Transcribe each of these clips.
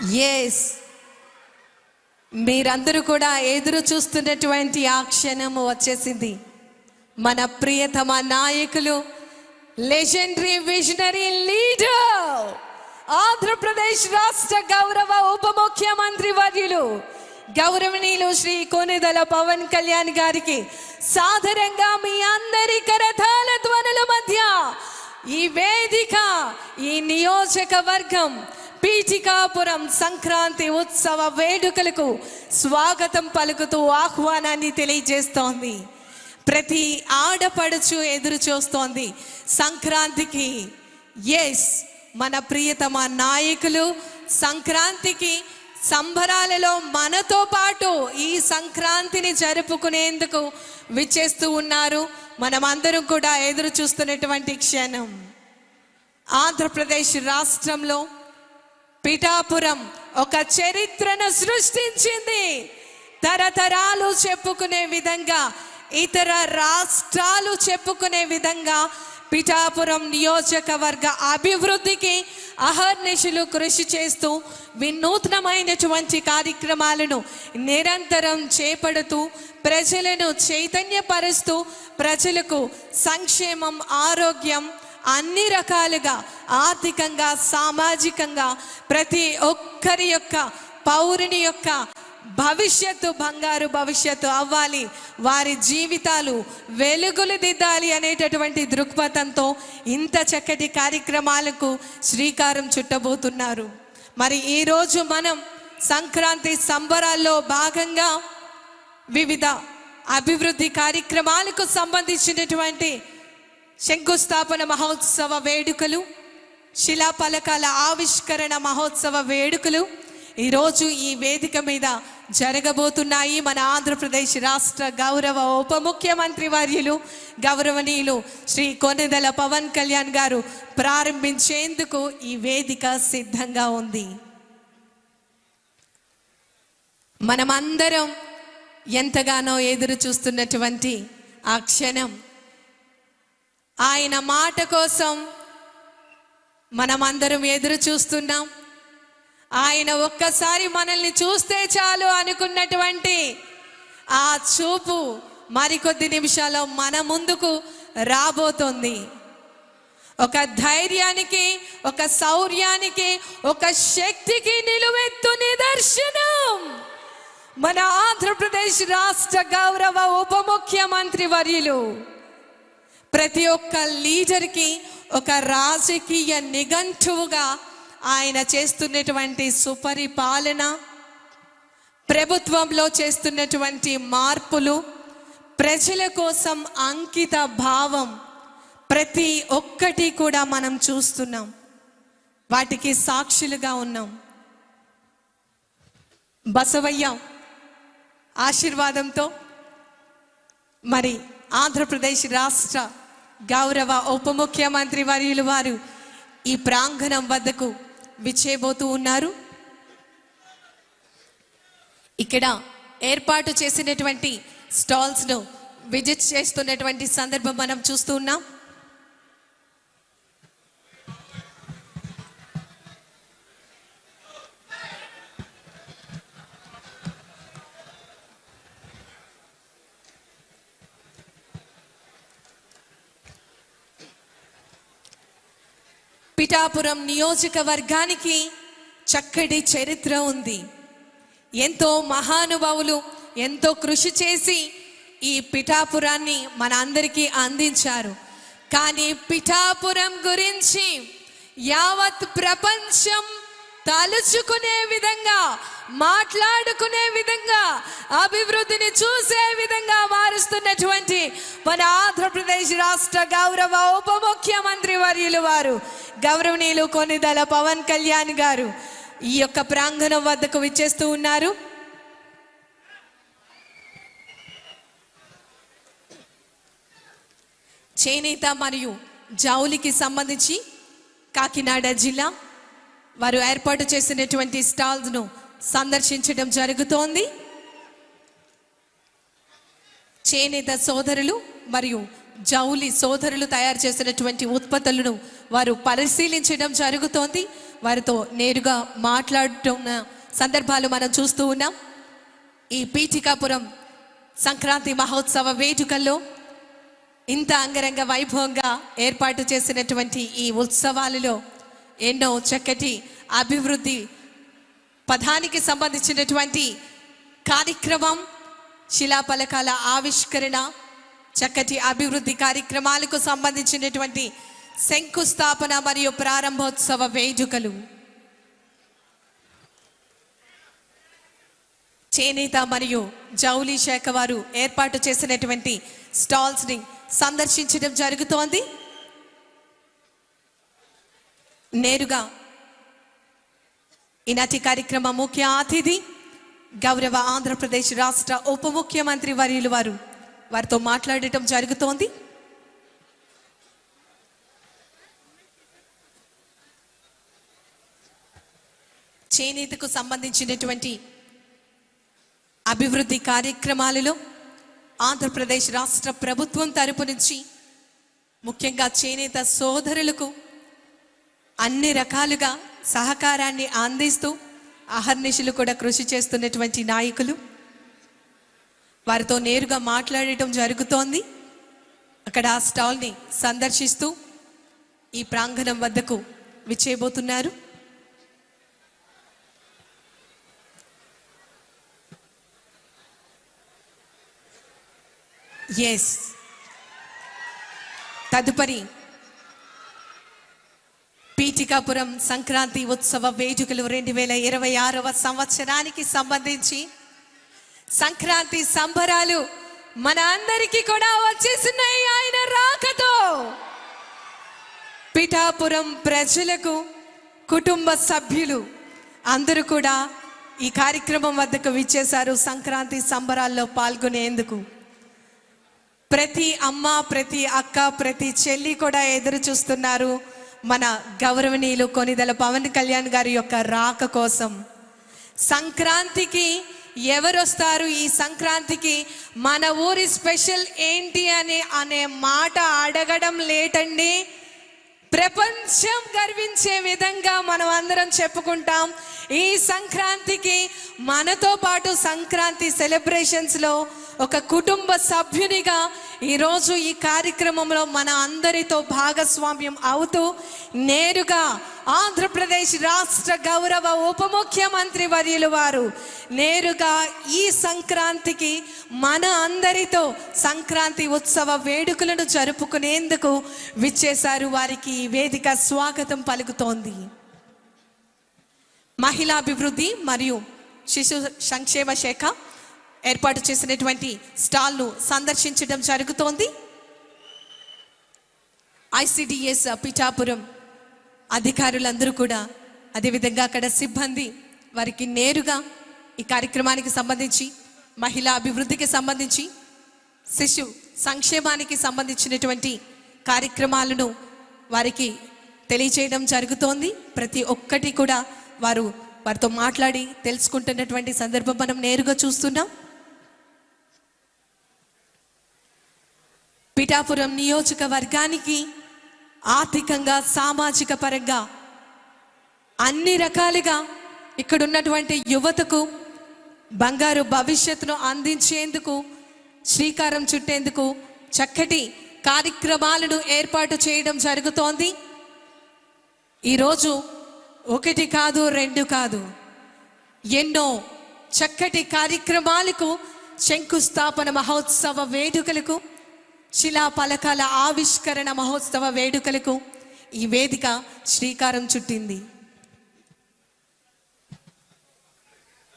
Yes, మీరందరూ కూడా ఎదురు చూస్తున్నటువంటి ఆ క్షణము వచ్చేసింది. మన ప్రియతమ నాయకులు, లెజెండరీ విజనరీ లీడర్, ఆంధ్రప్రదేశ్ రాష్ట్ర గౌరవ ఉప ముఖ్యమంత్రి వర్యులు గౌరవనీయులు శ్రీ కొణిదెల పవన్ కళ్యాణ్ గారికి సాదరంగా మీ అందరి కరతాళ ధ్వనుల మధ్య ఈ వేదిక, ఈ నియోజకవర్గం పీఠికాపురం సంక్రాంతి ఉత్సవ వేడుకలకు స్వాగతం పలుకుతూ ఆహ్వానాన్ని తెలియజేస్తోంది. ప్రతి ఆడపడుచు ఎదురు చూస్తోంది సంక్రాంతికి. ఎస్, మన ప్రియతమ నాయకులు సంక్రాంతికి సంబరాలలో మనతో పాటు ఈ సంక్రాంతిని జరుపుకునేందుకు విచ్చేస్తూ ఉన్నారు. మనమందరం కూడా ఎదురు చూస్తున్నటువంటి క్షణం. ఆంధ్రప్రదేశ్ రాష్ట్రంలో పిఠాపురం ఒక చరిత్రను సృష్టించింది. తరతరాలు చెప్పుకునే విధంగా, ఇతర రాష్ట్రాలు చెప్పుకునే విధంగా పిఠాపురం నియోజకవర్గ అభివృద్ధికి అహర్నిశలు కృషి చేస్తూ వినూత్నమైనటువంటి కార్యక్రమాలను నిరంతరం చేపడుతూ ప్రజలను చైతన్యపరుస్తూ ప్రజలకు సంక్షేమం, ఆరోగ్యం అన్ని రకాలుగా ఆర్థికంగా, సామాజికంగా ప్రతి ఒక్కరి యొక్క పౌరుని యొక్క భవిష్యత్తు బంగారు భవిష్యత్తు అవ్వాలి, వారి జీవితాలు వెలుగులు దిద్దాలి అనేటటువంటి దృక్పథంతో ఇంత చక్కటి కార్యక్రమాలకు శ్రీకారం చుట్టబోతున్నారు. మరి ఈరోజు మనం సంక్రాంతి సంబరాల్లో భాగంగా వివిధ అభివృద్ధి కార్యక్రమాలకు సంబంధించినటువంటి శంకుస్థాపన మహోత్సవ వేడుకలు, శిలాఫలకాల ఆవిష్కరణ మహోత్సవ వేడుకలు ఈరోజు ఈ వేదిక మీద జరగబోతున్నాయి. మన ఆంధ్రప్రదేశ్ రాష్ట్ర గౌరవ ఉప ముఖ్యమంత్రి వర్యులు గౌరవనీయులు శ్రీ కొణిదెల పవన్ కళ్యాణ్ గారు ప్రారంభించేందుకు ఈ వేదిక సిద్ధంగా ఉంది. మనమందరం ఎంతగానో ఎదురు చూస్తున్నటువంటి ఆ క్షణం, ఆయన మాట కోసం మనమందరం ఎదురు చూస్తున్నాం. ఆయన ఒక్కసారి మనల్ని చూస్తే చాలు అనుకున్నటువంటి ఆ చూపు మరికొద్ది నిమిషాల్లో మన ముందుకు రాబోతోంది. ఒక ధైర్యానికి, ఒక శౌర్యానికి, ఒక శక్తికి నిలువెత్తు నిదర్శనం మన ఆంధ్రప్రదేశ్ రాష్ట్ర గౌరవ ఉప ముఖ్యమంత్రి వర్యులు. ప్రతి ఒక్క లీడర్కి ఒక రాజకీయ నిఘంటువుగా ఆయన చేస్తున్నటువంటి సుపరిపాలన, ప్రభుత్వంలో చేస్తున్నటువంటి మార్పులు, ప్రజల కోసం అంకిత భావం ప్రతి ఒక్కటి కూడా మనం చూస్తున్నాం, వాటికి సాక్షులుగా ఉన్నాం. బసవయ్య ఆశీర్వాదంతో మరి ఆంధ్రప్రదేశ్ రాష్ట్ర గౌరవ ఉప ముఖ్యమంత్రి వర్యులు వారు ఈ ప్రాంగణం వద్దకు విచ్చేయబోతూ ఉన్నారు. ఇక్కడ ఏర్పాటు చేసినటువంటి స్టాల్స్ను విజిట్ చేస్తున్నటువంటి సందర్భం మనం చూస్తూ ఉన్నాం. పిఠాపురం నియోజకవర్గానికి చక్కటి చరిత్ర ఉంది. ఎంతో మహానుభావులు ఎంతో కృషి చేసి ఈ పిఠాపురాన్ని మన అందరికీ అందించారు. కానీ పిఠాపురం గురించి యావత్ ప్రపంచం తలుచుకునే విధంగా, మాట్లాడుకునే విధంగా, అభివృద్ధిని చూసే విధంగా మారుస్తున్నటువంటి మన ఆంధ్రప్రదేశ్ రాష్ట్ర గౌరవ ఉప ముఖ్యమంత్రి వర్యులు వారు గౌరవనీయులు కొణిదెల పవన్ కళ్యాణ్ గారు ఈ యొక్క ప్రాంగణం వద్దకు విచ్చేస్తూ ఉన్నారు. చేనేత మరియు జౌలికి సంబంధించి కాకినాడ జిల్లా వారు ఏర్పాటు చేసినటువంటి స్టాల్స్ను సందర్శించడం జరుగుతోంది. చేనేత సోదరులు మరియు జౌలి సోదరులు తయారు చేసినటువంటి ఉత్పత్తులను వారు పరిశీలించడం జరుగుతోంది. వారితో నేరుగా మాట్లాడుతున్న సందర్భాలు మనం చూస్తూ ఉన్నాం. ఈ పీఠికాపురం సంక్రాంతి మహోత్సవ వేడుకల్లో ఇంత అంగరంగ వైభవంగా ఏర్పాటు చేసినటువంటి ఈ ఉత్సవాలలో ఎన్నో చక్కటి అభివృద్ధి పథానికి సంబంధించినటువంటి కార్యక్రమం, శిలాఫలకాల ఆవిష్కరణ, చక్కటి అభివృద్ధి కార్యక్రమాలకు సంబంధించినటువంటి శంకుస్థాపన మరియు ప్రారంభోత్సవ వేడుకలు, చేనేత మరియు జౌలి శాఖ వారు ఏర్పాటు చేసినటువంటి స్టాల్స్ని సందర్శించడం జరుగుతోంది. నేరుగా ఈనాటి కార్యక్రమ ముఖ్య అతిథి గౌరవ ఆంధ్రప్రదేశ్ రాష్ట్ర ఉప ముఖ్యమంత్రి వర్యులు వారితో మాట్లాడటం జరుగుతోంది. చేనేతకు సంబంధించినటువంటి అభివృద్ధి కార్యక్రమాలలో ఆంధ్రప్రదేశ్ రాష్ట్ర ప్రభుత్వం తరపు నుంచి ముఖ్యంగా చేనేత సోదరులకు అన్ని రకాలుగా సహకారాన్ని అందిస్తూ అహర్నిశలు కూడా కృషి చేస్తున్నటువంటి నాయకులు, వారితో నేరుగా మాట్లాడటం జరుగుతోంది. అక్కడ ఆ స్టాల్ని సందర్శిస్తూ ఈ ప్రాంగణం వద్దకు విచ్చేయబోతున్నారు. తదుపరి పీఠికాపురం సంక్రాంతి ఉత్సవ వేడుకలు 2026వ సంవత్సరానికి సంబంధించి సంక్రాంతి సంబరాలు మన అందరికీ కూడా వచ్చేస్తున్నాయి. ఆయన రాకతో పీఠాపురం ప్రజలకు, కుటుంబ సభ్యులు అందరూ కూడా ఈ కార్యక్రమం వద్దకు విచ్చేశారు సంక్రాంతి సంబరాల్లో పాల్గొనేందుకు. ప్రతి అమ్మ, ప్రతి అక్క, ప్రతి చెల్లి కూడా ఎదురు చూస్తున్నారు మన గౌరవనీయులు కొనిదెల పవన్ కళ్యాణ్ గారి యొక్క రాక కోసం. సంక్రాంతికి ఎవరు వస్తారు, ఈ సంక్రాంతికి మన ఊరి స్పెషల్ ఏంటి అనే మాట అడగడం లేటండి. ప్రపంచం గర్వించే విధంగా మనం అందరం చెప్పుకుంటాం. ఈ సంక్రాంతికి మనతో పాటు సంక్రాంతి సెలబ్రేషన్స్లో ఒక కుటుంబ సభ్యునిగా ఈరోజు ఈ కార్యక్రమంలో మన అందరితో భాగస్వామ్యం అవుతూ నేరుగా ఆంధ్రప్రదేశ్ రాష్ట్ర గౌరవ ఉప ముఖ్యమంత్రి వర్యులు వారు నేరుగా ఈ సంక్రాంతికి మన అందరితో సంక్రాంతి ఉత్సవ వేడుకలను జరుపుకునేందుకు విచ్చేశారు. వారికి వేదిక స్వాగతం పలుకుతోంది. మహిళాభివృద్ధి మరియు శిశు సంక్షేమ శాఖ ఏర్పాటు చేసినటువంటి స్టాల్ను సందర్శించడం జరుగుతోంది. ICDS పిఠాపురం అధికారులందరూ కూడా, అదేవిధంగా అక్కడ సిబ్బంది వారికి నేరుగా ఈ కార్యక్రమానికి సంబంధించి, మహిళా అభివృద్ధికి సంబంధించి, శిశు సంక్షేమానికి సంబంధించినటువంటి కార్యక్రమాలను వారికి తెలియచేయడం జరుగుతోంది. ప్రతి ఒక్కటి కూడా వారితో మాట్లాడి తెలుసుకుంటున్నటువంటి సందర్భం మనం నేరుగా చూస్తున్నాం. పిఠాపురం నియోజకవర్గానికి ఆర్థికంగా, సామాజిక పరంగా అన్ని రకాలుగా ఇక్కడ ఉన్నటువంటి యువతకు బంగారు భవిష్యత్తును అందించేందుకు, శ్రీకారం చుట్టేందుకు చక్కటి కార్యక్రమాలను ఏర్పాటు చేయడం జరుగుతోంది. ఈరోజు ఒకటి కాదు, రెండు కాదు, ఎన్నో చక్కటి కార్యక్రమాలకు, శంకుస్థాపన మహోత్సవ వేడుకలకు, శిలాఫలకాల ఆవిష్కరణ మహోత్సవ వేడుకలకు ఈ వేదిక శ్రీకారం చుట్టింది.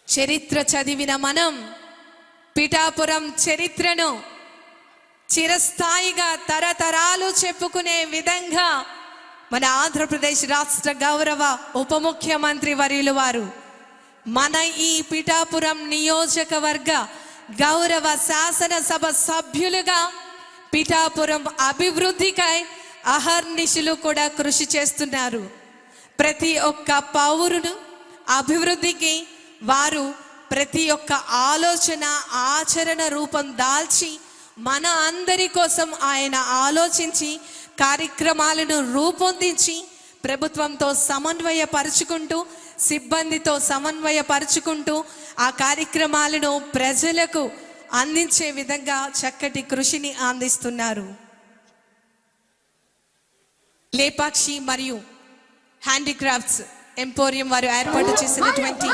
చరిత్ర చదివిన మనం పిఠాపురం చరిత్రను చిరస్థాయిగా తరతరాలు చెప్పుకునే విధంగా మన ఆంధ్రప్రదేశ్ రాష్ట్ర గౌరవ ఉప ముఖ్యమంత్రి వర్యులు వారు మన ఈ పిఠాపురం నియోజకవర్గ గౌరవ శాసనసభ సభ్యులుగా పిఠాపురం అభివృద్ధికై అహర్నిశలు కూడా కృషి చేస్తున్నారు. ప్రతి ఒక్క పౌరును అభివృద్ధికి వారు ప్రతి ఒక్క ఆలోచన, ఆచరణ రూపం దాల్చి మన అందరి కోసం ఆయన ఆలోచించి కార్యక్రమాలను రూపొందించి ప్రభుత్వంతో సమన్వయపరుచుకుంటూ, సిబ్బందితో సమన్వయపరుచుకుంటూ ఆ కార్యక్రమాలను ప్రజలకు అందించే విధంగా చక్కటి కృషిని అందిస్తున్నారు. లేపాక్షి మరియు హ్యాండీక్రాఫ్ట్స్ ఎంపోరియం వారు ఏర్పాటు చేసినటువంటి